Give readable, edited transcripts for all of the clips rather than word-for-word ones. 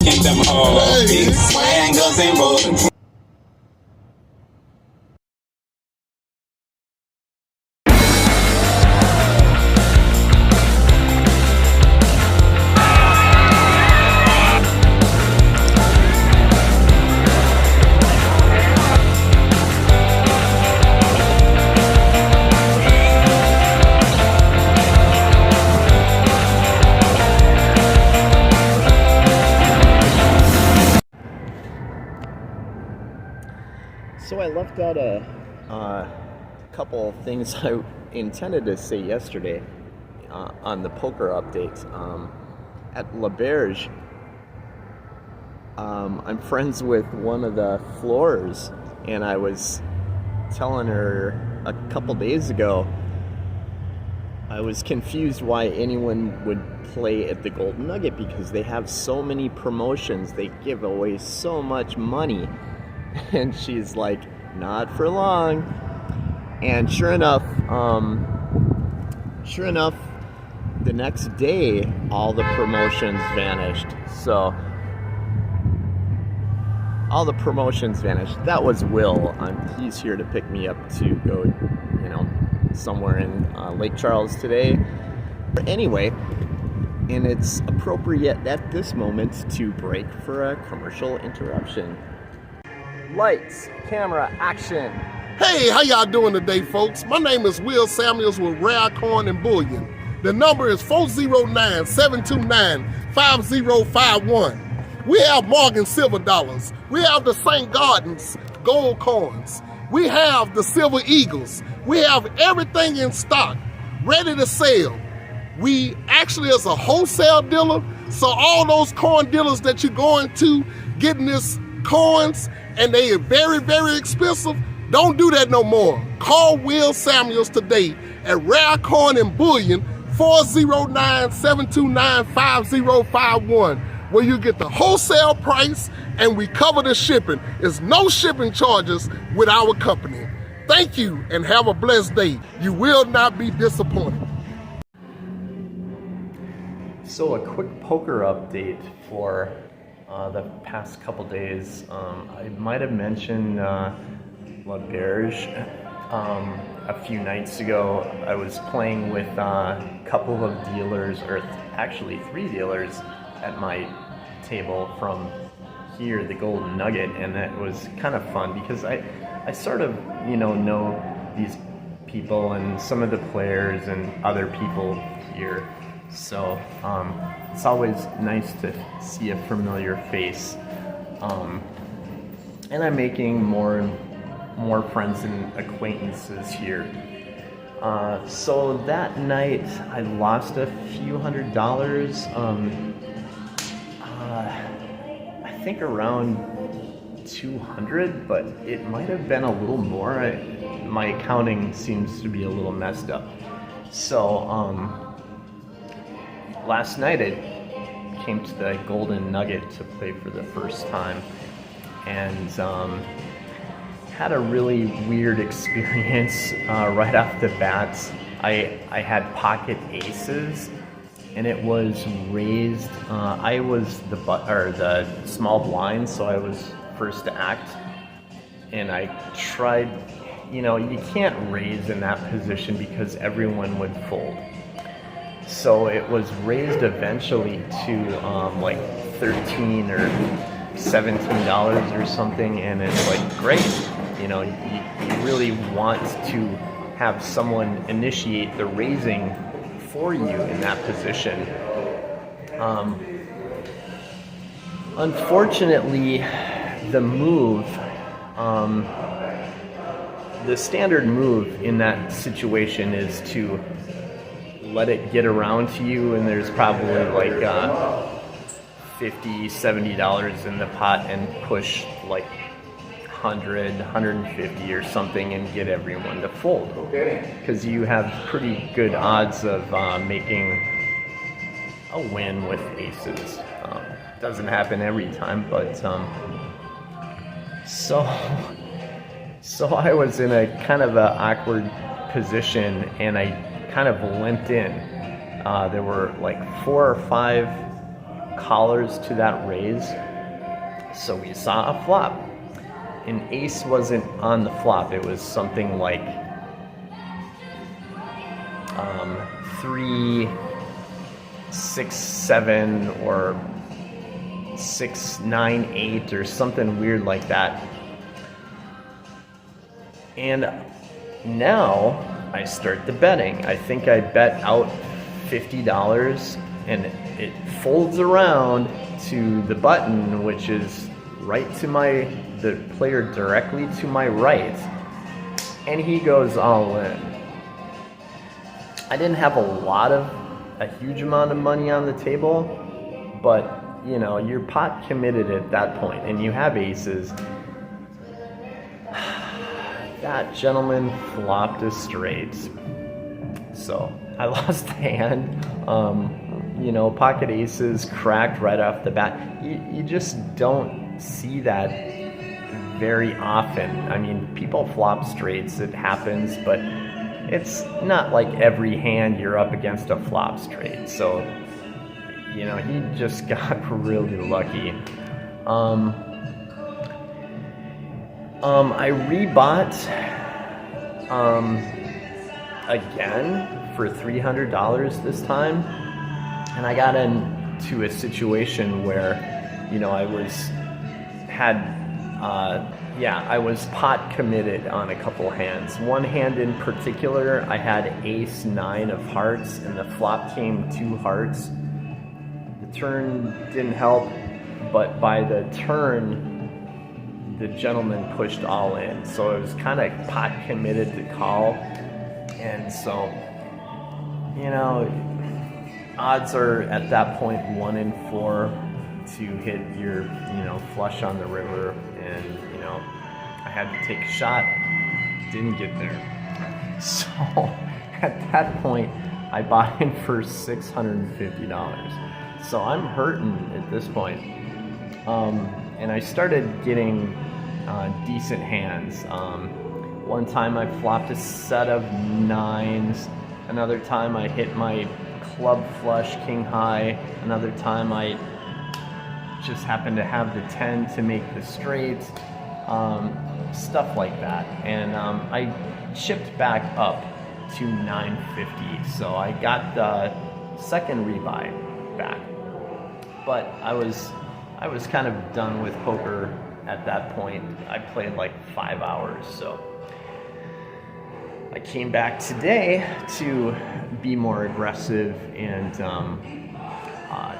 in them hoes. Big swangles and rolling. So I left out a couple of things I intended to say yesterday on the poker update. At Auberge, I'm friends with one of the floors, and I was telling her a couple days ago I was confused why anyone would play at the Golden Nugget, because they have so many promotions, they give away so much money. And she's like, not for long. And sure enough, the next day, all the promotions vanished. So, all the promotions vanished. That was Will. He's here to pick me up to go, somewhere in Lake Charles today. Anyway, and it's appropriate at this moment to break for a commercial interruption. Lights, camera, action. Hey, how y'all doing today, folks? My name is Will Samuels with Rare Coin and Bullion. The number is 409-729-5051. We have Morgan silver dollars. We have the St. Gardens gold coins. We have the silver eagles. We have everything in stock, ready to sell. We actually is a wholesale dealer, so all those coin dealers that you're going to getting this coins and they are very, very expensive, don't do that no more. Call Will Samuels today at Rare Coin and Bullion, 409-729-5051, where you get the wholesale price and we cover the shipping. There's no shipping charges with our company. Thank you and have a blessed day. You will not be disappointed. So a quick poker update for the past couple days. I might have mentioned Auberge a few nights ago. I was playing with a couple of dealers, or actually 3 dealers at my table from here, the Golden Nugget, and it was kind of fun because I sort of know these people and some of the players and other people here. So it's always nice to see a familiar face, and I'm making more and more friends and acquaintances here. So that night I lost a few $100s. I think around 200, but it might have been a little more. My accounting seems to be a little messed up. So last night I came to the Golden Nugget to play for the first time, and had a really weird experience right off the bat. I had pocket aces, and it was raised. I was the small blind, so I was first to act, and I tried. You can't raise in that position because everyone would fold. So it was raised eventually to like $13 or $17 or something, and it's like great. You really want to have someone initiate the raising for you in that position. Unfortunately, the move, the standard move in that situation is to let it get around to you, and there's probably like $50, $70 in the pot, and push like 100, 150 or something and get everyone to fold. Okay. Because you have pretty good odds of making a win with aces. Doesn't happen every time, but so I was in a kind of an awkward position, and I kind of limped in. There were like 4 or 5 callers to that raise. So we saw a flop. An ace wasn't on the flop. It was something like 3, 6, 7, or 6, 9, 8, or something weird like that. And now I start the betting. I think I bet out $50, and it folds around to the button, which is right to the player directly to my right, and he goes all in. I didn't have a huge amount of money on the table, but you know, you're pot committed at that point, and you have aces. That gentleman flopped a straight, so I lost the hand. You know, pocket aces cracked right off the bat. You just don't see that very often. I mean, people flop straights, it happens, but it's not like every hand you're up against a flop straight. So, you know, he just got really lucky. I rebought again for $300 this time, and I got into a situation where, you know, I was pot committed on a couple hands. One hand in particular, I had ace 9 of hearts, and the flop came 2 hearts. The turn didn't help, but by the turn, the gentleman pushed all in. So it was kind of pot committed to call. And so, you know, odds are at that point 1 in 4 to hit your, you know, flush on the river. And, you know, I had to take a shot, didn't get there. So at that point, I bought in for $650. So I'm hurting at this point. And I started getting decent hands. One time I flopped a set of 9s. Another time I hit my club flush king high. Another time I just happened to have the 10 to make the straight. Stuff like that. And I chipped back up to $950. So I got the second rebuy back. But I was kind of done with poker at that point. I played like 5 hours, so I came back today to be more aggressive and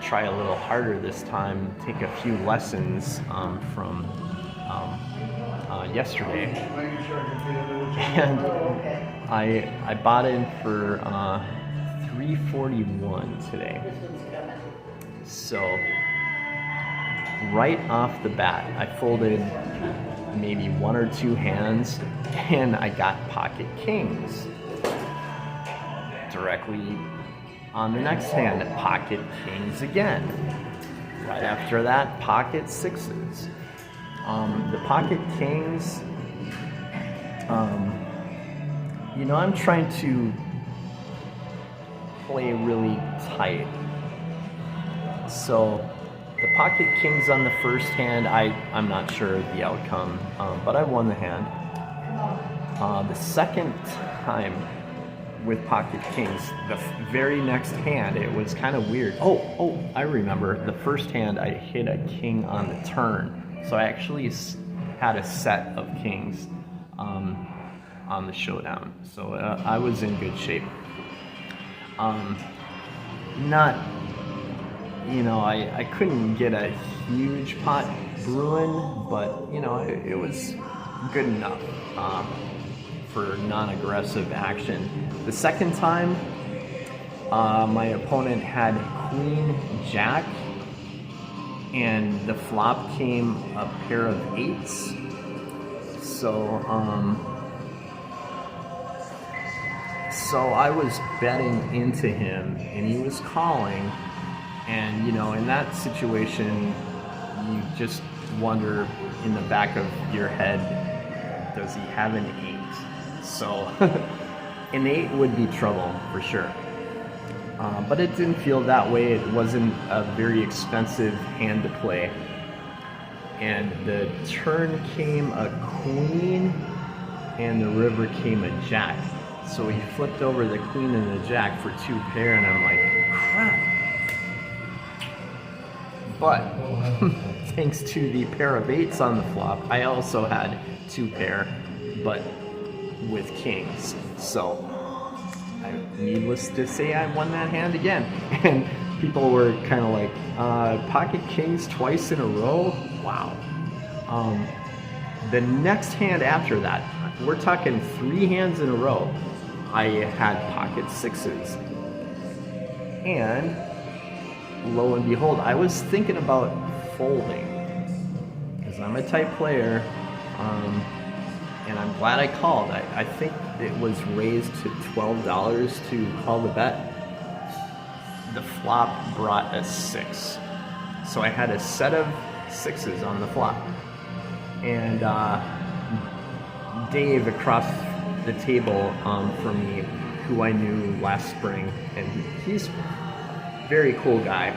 try a little harder this time, take a few lessons from yesterday. And I bought in for $341 today. So right off the bat, I folded maybe 1 or 2 hands, and I got pocket kings. Directly on the next hand, pocket kings again. Right after that, pocket 6s. The pocket kings, you know, I'm trying to play really tight. So the pocket kings on the first hand, I'm not sure of the outcome, but I won the hand. The second time with pocket kings, the very next hand, it was kind of weird. Oh, I remember. The first hand, I hit a king on the turn. So I actually had a set of kings on the showdown. So I was in good shape. I couldn't get a huge pot brewing, but, you know, it was good enough for non-aggressive action. The second time, my opponent had Queen Jack, and the flop came a pair of 8s. So I was betting into him, and he was calling. And, you know, in that situation, you just wonder in the back of your head, does he have an 8? So an 8 would be trouble for sure. But it didn't feel that way. It wasn't a very expensive hand to play. And the turn came a queen, and the river came a jack. So he flipped over the queen and the jack for 2 pair, and I'm like, crap. But thanks to the pair of 8s on the flop, I also had 2 pair, but with kings. So, needless to say, I won that hand again. And people were kind of like, pocket kings twice in a row? Wow. The next hand after that, we're talking 3 hands in a row, I had pocket 6s. And lo and behold, I was thinking about folding because I'm a tight player, and I'm glad I called. I think it was raised to $12 to call the bet. The flop brought a 6, so I had a set of 6s on the flop. And Dave across the table from me, who I knew last spring, and he's a very cool guy.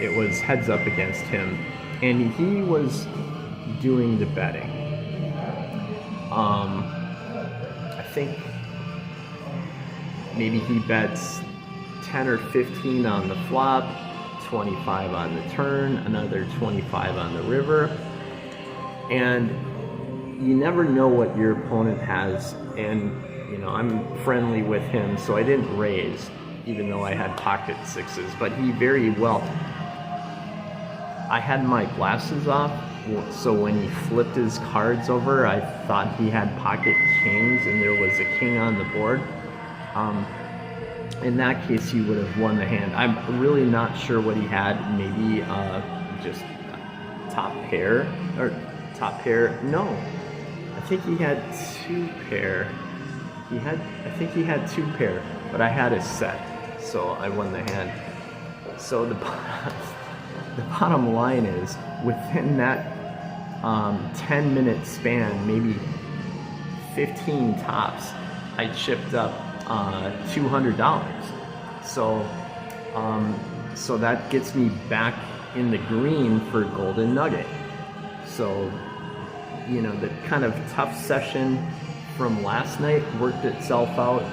It was heads up against him, and he was doing the betting. I think maybe he bets 10 or 15 on the flop, 25 on the turn, another 25 on the river, and you never know what your opponent has. And I'm friendly with him, so I didn't raise, even though I had pocket 6s, but he very well. I had my glasses off, so when he flipped his cards over, I thought he had pocket kings and there was a king on the board. In that case, he would have won the hand. I'm really not sure what he had. Maybe just top pair, or top pair. No, I think he had 2 pair. I think he had 2 pair, but I had a set, so I won the hand. So the bottom line is, within that 10-minute span, maybe 15 tops, I chipped up $200. So that gets me back in the green for Golden Nugget. So, the kind of tough session from last night worked itself out,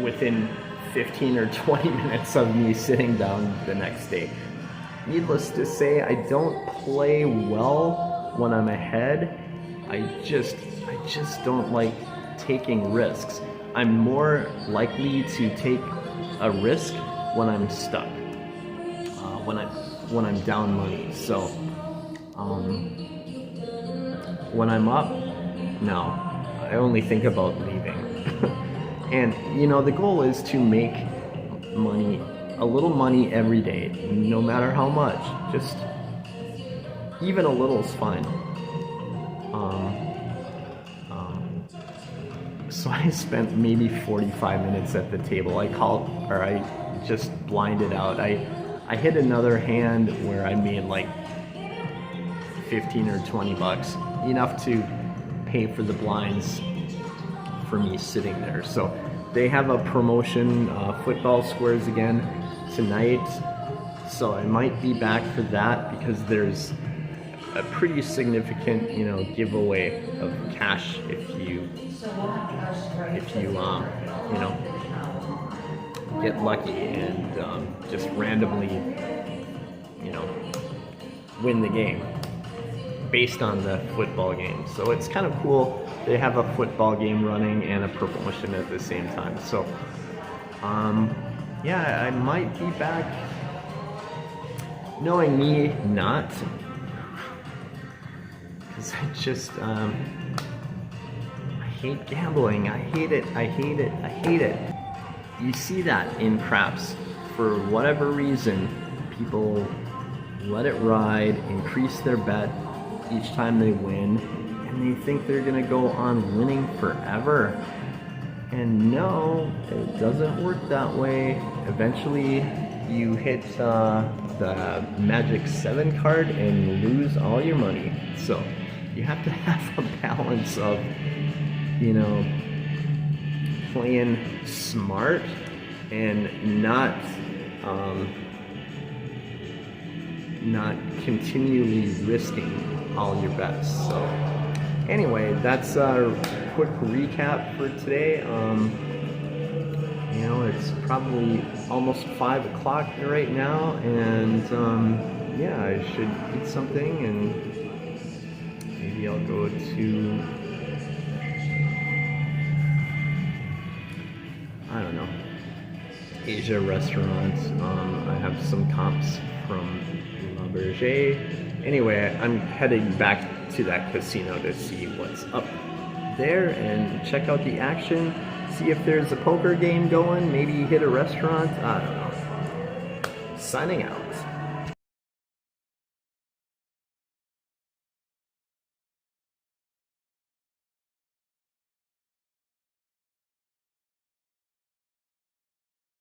within 15 or 20 minutes of me sitting down the next day. Needless to say, I don't play well when I'm ahead. I just don't like taking risks. I'm more likely to take a risk when I'm stuck, when I'm down money. So when I'm up, no, I only think about leaving. And the goal is to make money, a little money every day, no matter how much. Just even a little is fine. So I spent maybe 45 minutes at the table. I just blinded out. I hit another hand where I made like 15 or 20 bucks, enough to pay for the blinds for me sitting there. So they have a promotion, football squares again tonight. So I might be back for that because there's a pretty significant, giveaway of cash if you get lucky and just randomly, win the game based on the football game. So it's kind of cool. They have a football game running and a promotion at the same time. So, yeah, I might be back. Knowing me, not. Because I just, I hate gambling. I hate it. I hate it. I hate it. You see that in craps. For whatever reason, people let it ride, increase their bet each time they win, and they think they're gonna go on winning forever. And no, it doesn't work that way. Eventually, you hit the Magic 7 card and lose all your money. So you have to have a balance of you know, playing smart and not continually risking all your bets. So anyway, that's a quick recap for today. You know, it's probably almost 5 o'clock right now, and yeah, I should eat something, and maybe I'll go to, I don't know, Asia restaurant. I have some comps from Auberge. Anyway, I'm heading back to that casino to see what's up there and check out the action, see if there's a poker game going, maybe hit a restaurant, I don't know. Signing out.